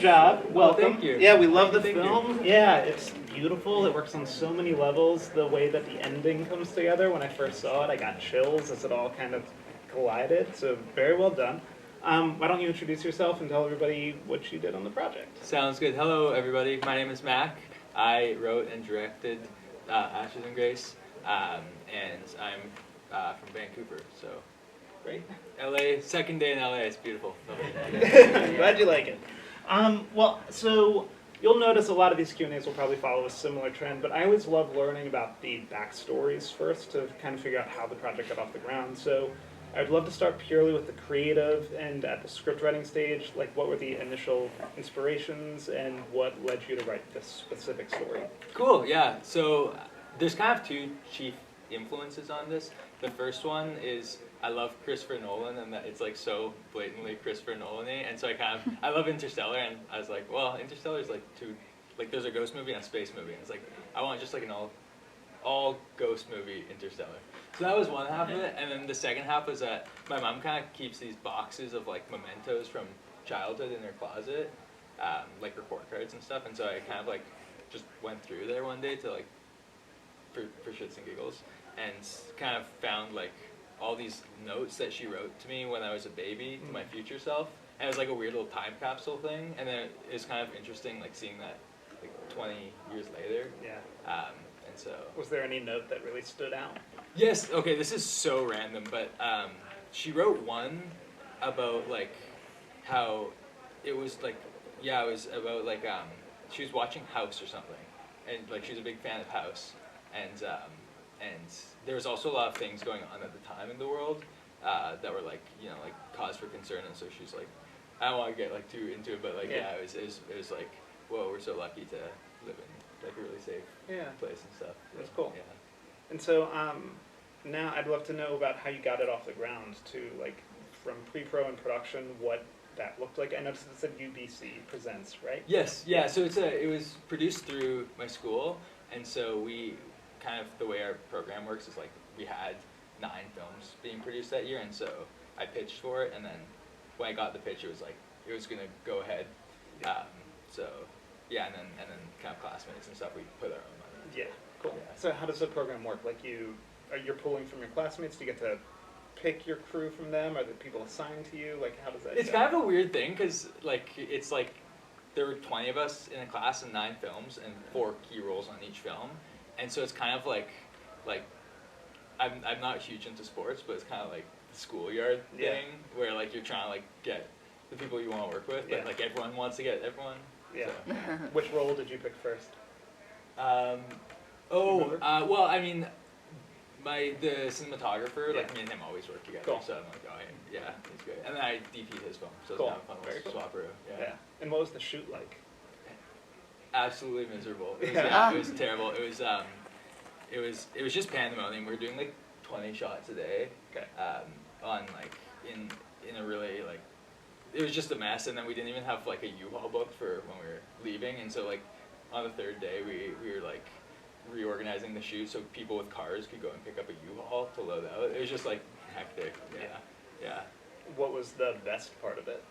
job. Welcome. Thank you. Yeah, we love the Thank film. Yeah, it's beautiful. It works on so many levels. The way that the ending comes together, when I first saw it, I got chills as it all kind of collided. So very well done. Why don't you introduce yourself and tell everybody what you did on the project? Sounds good. Hello, everybody. My name is Mac. I wrote and directed Ashes and Grace, and I'm from Vancouver. So Great. LA, second day in LA. It's beautiful. Glad you like it. Well, so you'll notice a lot of these Q&As will probably follow a similar trend, but I always love learning about the backstories first to kind of figure out how the project got off the ground. So I'd love to start purely with the creative and at the script writing stage, like what were the initial inspirations and what led you to write this specific story? Cool, yeah. So there's kind of two chief influences on this. The first one is I love Christopher Nolan, and that it's like so blatantly Christopher Nolan-y, and so I love Interstellar, and I was like, well, Interstellar is like there's a ghost movie and a space movie, and it's like I want just like an all ghost movie Interstellar. So that was one half of it, and then the second half was that my mom kind of keeps these boxes of like mementos from childhood in her closet, like report cards and stuff, and so I kind of like just went through there one day to like for shits and giggles, and kind of found like all these notes that she wrote to me when I was a baby to my future self, and it was like a weird little time capsule thing, and then it's kind of interesting like seeing that like 20 years later. Yeah. And so Was there any note that really stood out? Yes. Okay. This is so random, but she wrote one about like how it was like it was about like she was watching House or something, and like she was a big fan of House, and there was also a lot of things going on at the time in the world that were like like cause for concern, and so she's like, I don't want to get like too into it, but like it was like, whoa, we're so lucky to live in like a really safe place and stuff. That's cool. Yeah. And so now I'd love to know about how you got it off the ground to like from pre-pro and production, what that looked like. I noticed it said UBC Presents, right? Yes, yeah. So it was produced through my school, and so we kind of the way our program works is like we had 9 films being produced that year, and so I pitched for it, and then when I got the pitch, it was like it was gonna go ahead. So yeah, and then kind of classmates and stuff, we put our own money. Yeah, cool. Yeah. So how does the program work? Like you're pulling from your classmates? Do you get to pick your crew from them? Are the people assigned to you? Like how does that It's go? kind of a weird thing because like it's like there were 20 of us in a class and 9 films and 4 key roles on each film, and so it's kind of like I'm not huge into sports, but it's kind of like the schoolyard thing where like you're trying to like get the people you want to work with, but like everyone wants to get everyone. Yeah. So. Which role did you pick first? Well, I mean, the cinematographer, like me and him always work together, Cool. so I'm like, oh yeah, he's great. And then I DP'd his film, so Cool. it's kind of fun Very to cool. swap around. Yeah. And what was the shoot like? Absolutely miserable. It was terrible. It was just pandemonium. We were doing like 20 shots a day. Okay. On like in a really like it was just a mess, and then we didn't even have like a U-Haul booked for when we were leaving, and so like on the 3rd day we were like reorganizing the shoot so people with cars could go and pick up a U-Haul to load out. It was just like hectic. Yeah. What was the best part of it?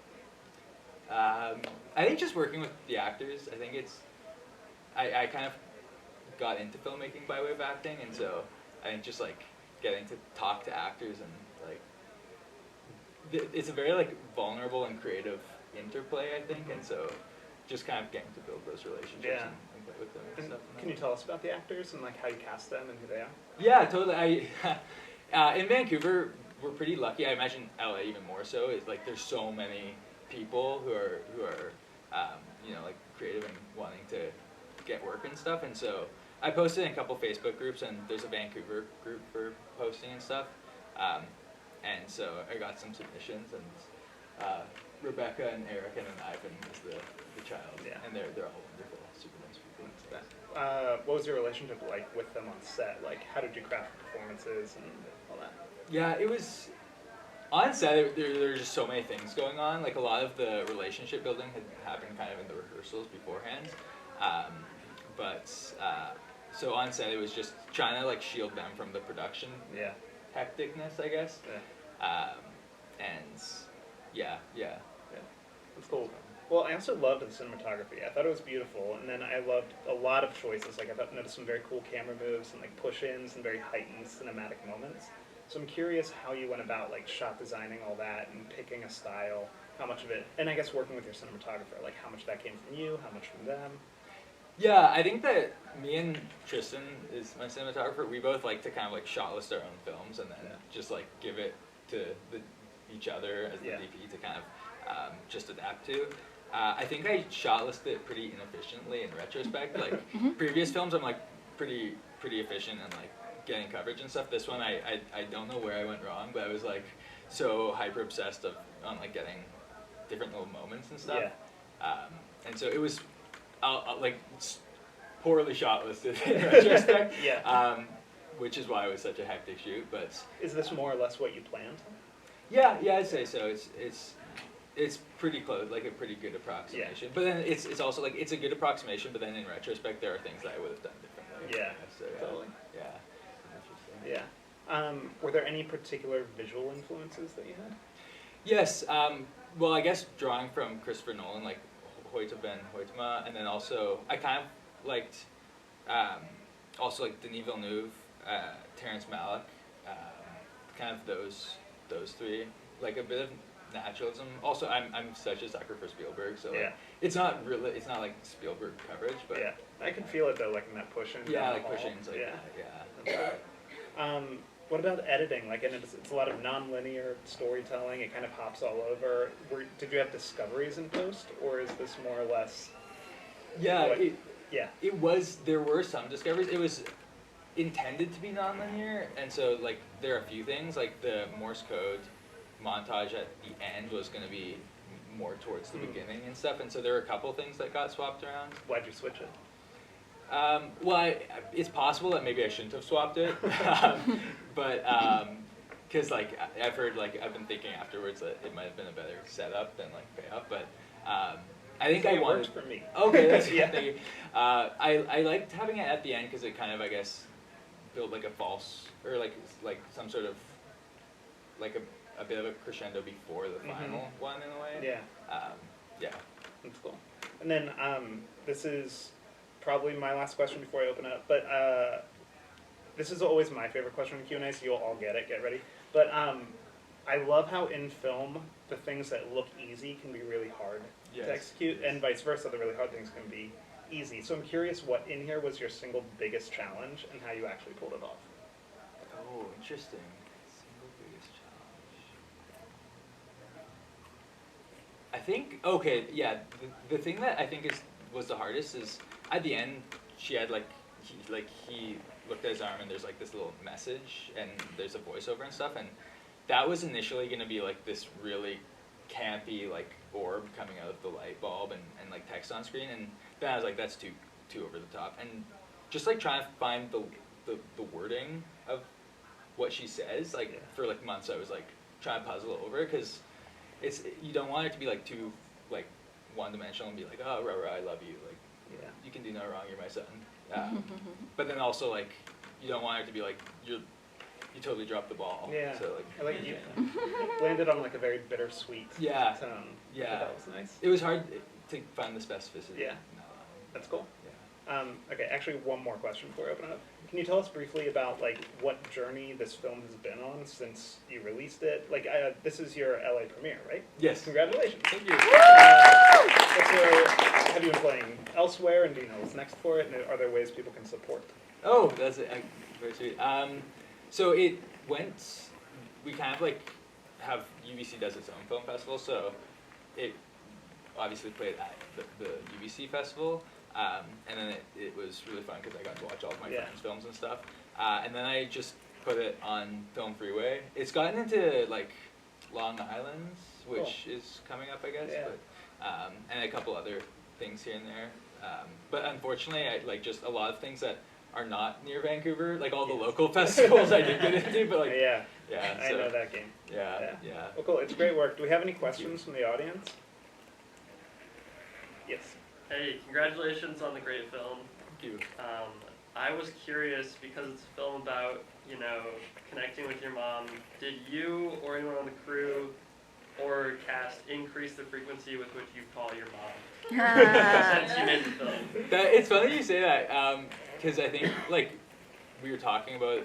I think just working with the actors. I think I kind of got into filmmaking by way of acting, and so I think just like getting to talk to actors and like it's a very like vulnerable and creative interplay, I think, and so just kind of getting to build those relationships and play with them and stuff. Can you tell us about the actors and like how you cast them and who they are? Yeah, totally. In Vancouver, we're pretty lucky. I imagine LA even more so. It's like there's so many people who are like creative and wanting to get work and stuff, and so I posted in a couple Facebook groups, and there's a Vancouver group for posting and stuff, and so I got some submissions, and Rebecca and Erik and then Ivan is the child, and they're all wonderful, super nice people. What was your relationship like with them on set? Like, how did you craft the performances and all that? Yeah, it was on set. There were just so many things going on. Like a lot of the relationship building had happened kind of in the rehearsals beforehand, so on set it was just trying to like shield them from the production hecticness, I guess. Yeah. And yeah. That's cool. Well, I also loved the cinematography. I thought it was beautiful, and then I loved a lot of choices. Like I noticed some very cool camera moves and like push-ins and very heightened cinematic moments. So I'm curious how you went about like shot designing all that and picking a style. How much of it, and I guess working with your cinematographer, like how much of that came from you, how much from them. Yeah, I think that me and Tristan is my cinematographer. We both like to kind of like shot list our own films and then just like give it to each other as the DP to kind of just adapt to. I think I shot listed it pretty inefficiently in retrospect. Like previous films, I'm like pretty efficient and like getting coverage and stuff. This one, I don't know where I went wrong, but I was like so hyper obsessed on like getting different little moments and stuff. And so it was like poorly shot listed in retrospect. Which is why it was such a hectic shoot. But is this more or less what you planned? Yeah, I'd say so. It's pretty close, like a pretty good approximation. But then it's also like it's a good approximation. But then in retrospect, there are things that I would have done differently. So, Totally. Yeah. Were there any particular visual influences that you had? Yes. Well, I guess drawing from Christopher Nolan, like Hoyte van Hoytema, and then also I kind of liked also like Denis Villeneuve, Terrence Malick, kind of those three, like a bit of naturalism. Also, I'm such a sucker for Spielberg, so like, it's not like Spielberg coverage, but I can feel it though, like in that push-in. Like push-ins, like What about editing? Like, and it's a lot of non-linear storytelling. It kind of hops all over. Did you have discoveries in post, or is this more or less? It was. There were some discoveries. It was intended to be non-linear, and so like there are a few things like the Morse code montage at the end was going to be more towards the beginning and stuff, and so there were a couple things that got swapped around. Why'd you switch it? Well, it's possible that maybe I shouldn't have swapped it, but because like I've heard, like I've been thinking afterwards that it might have been a better setup than like payoff, but I think I wanted. Worked for me. Okay, that's thank you. I liked having it at the end because it kind of, I guess, built like a false or like some sort of like a bit of a crescendo before the final one in a way. That's cool. And then this is probably my last question before I open up, but this is always my favorite question in Q&A, so you'll all get it. Get ready. But I love how in film the things that look easy can be really hard to execute, and vice versa. The really hard things can be easy. So I'm curious, what in here was your single biggest challenge, and how you actually pulled it off? Oh, interesting. Single biggest challenge. I think the thing that I think was the hardest is at the end she had he looked at his arm and there's like this little message and there's a voiceover and stuff, and that was initially going to be like this really campy like orb coming out of the light bulb and like text on screen, and then I was like, that's too over the top, and just like trying to find the wording of what she says for like months I was like trying to puzzle over it, because you don't want it to be like too like one-dimensional and be like, oh rah, I love you, like you can do no wrong, you're my son, but then also like you don't want it to be like you totally dropped the ball. So like I like you landed on like a very bittersweet tone. That was nice. It was hard to find the specificity. That's cool. Okay, actually one more question before I open it up. Can you tell us briefly about like what journey this film has been on since you released it? Like this is your LA premiere, right? Yes. Congratulations. Thank you. So have you been playing elsewhere, and do you know what's next for it? And are there ways people can support? Oh, that's very sweet. So it went. We kind of like have UBC does its own film festival, so it obviously played at the UBC festival. And then it was really fun because I got to watch all of my friends' films and stuff. And then I just put it on Film Freeway. It's gotten into like Long Island, which is coming up, I guess. But, and a couple other things here and there. But unfortunately, I like just a lot of things that are not near Vancouver, like all the local festivals I did get into. But like I know that game. Yeah. Well, cool. It's great work. Do we have any questions from the audience? Yes. Hey, congratulations on the great film. Thank you. I was curious, because it's a film about, connecting with your mom, did you or anyone on the crew or cast increase the frequency with which you call your mom Ah. since you made the film? It's funny you say that, because I think like we were talking about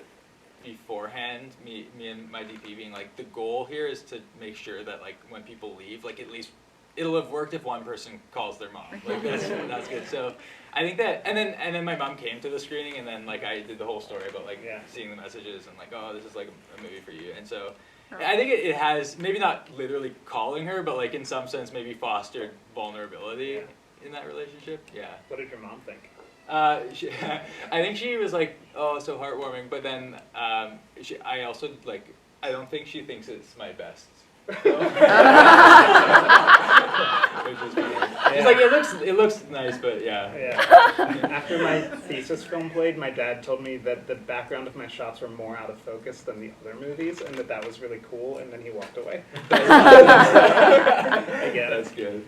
beforehand, me and my DP being like, the goal here is to make sure that like when people leave, like at least it'll have worked if one person calls their mom. Like that's good. So I think that, and then my mom came to the screening, and then like I did the whole story about like seeing the messages and like, oh, this is like a movie for you. And so I think it has maybe not literally calling her, but like in some sense maybe fostered vulnerability in that relationship. Yeah. What did your mom think? I think she was like, oh, so heartwarming. But then I also like, I don't think she thinks it's my best. Which is funny. She's like, it looks nice, but yeah. After my thesis film played, my dad told me that the background of my shots were more out of focus than the other movies, and that was really cool. And then he walked away. I get it. That's good.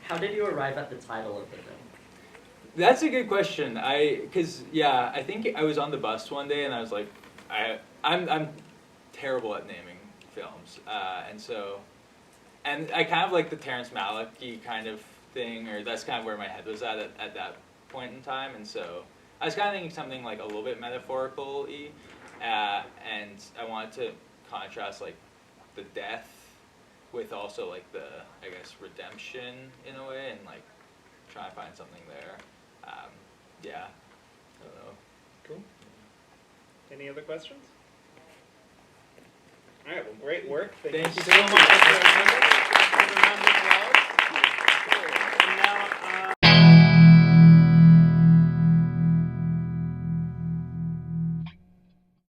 How did you arrive at the title of the film? That's a good question. I think I was on the bus one day and I was like, I'm terrible at naming films, and I kind of like the Terrence Malick-y kind of thing, or that's kind of where my head was at that point in time, and so I was kind of thinking something like a little bit metaphorical-y, and I wanted to contrast like the death with also like the, I guess, redemption in a way, and like try and find something there. I don't know. Cool. Any other questions? All right, well, great work. Thank you so much.